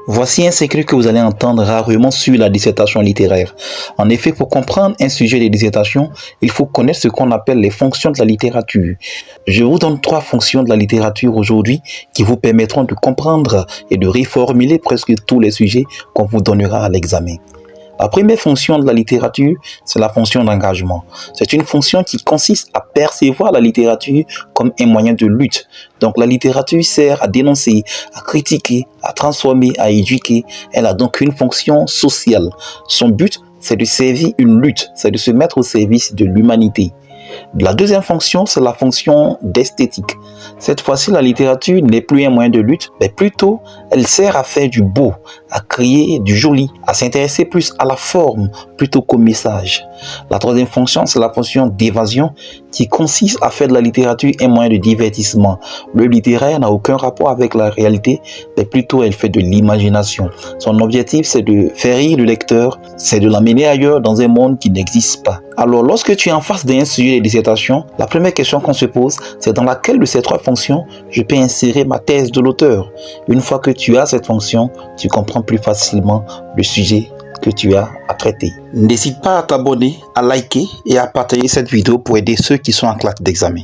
Voici un secret que vous allez entendre rarement sur la dissertation littéraire. En effet, pour comprendre un sujet de dissertation, il faut connaître ce qu'on appelle les fonctions de la littérature. Je vous donne 3 fonctions de la littérature aujourd'hui qui vous permettront de comprendre et de reformuler presque tous les sujets qu'on vous donnera à l'examen. La première fonction de la littérature, c'est la fonction d'engagement. C'est une fonction qui consiste à percevoir la littérature comme un moyen de lutte. Donc la littérature sert à dénoncer, à critiquer, à transformer, à éduquer. Elle a donc une fonction sociale. Son but, c'est de servir une lutte, c'est de se mettre au service de l'humanité. La deuxième fonction, c'est la fonction d'esthétique. Cette fois-ci, la littérature n'est plus un moyen de lutte, mais plutôt, elle sert à faire du beau, à créer du joli, à s'intéresser plus à la forme plutôt qu'au message. La troisième fonction, c'est la fonction d'évasion qui consiste à faire de la littérature un moyen de divertissement. Le littéraire n'a aucun rapport avec la réalité, mais plutôt elle fait de l'imagination. Son objectif, c'est de faire rire le lecteur, c'est de l'amener ailleurs dans un monde qui n'existe pas. Alors, lorsque tu es en face d'un sujet de dissertation, la première question qu'on se pose, c'est dans laquelle de ces 3 fonctions je peux insérer ma thèse de l'auteur. Une fois que tu as cette fonction, tu comprends plus facilement le sujet que tu as à traiter. N'hésite pas à t'abonner, à liker et à partager cette vidéo pour aider ceux qui sont en classe d'examen.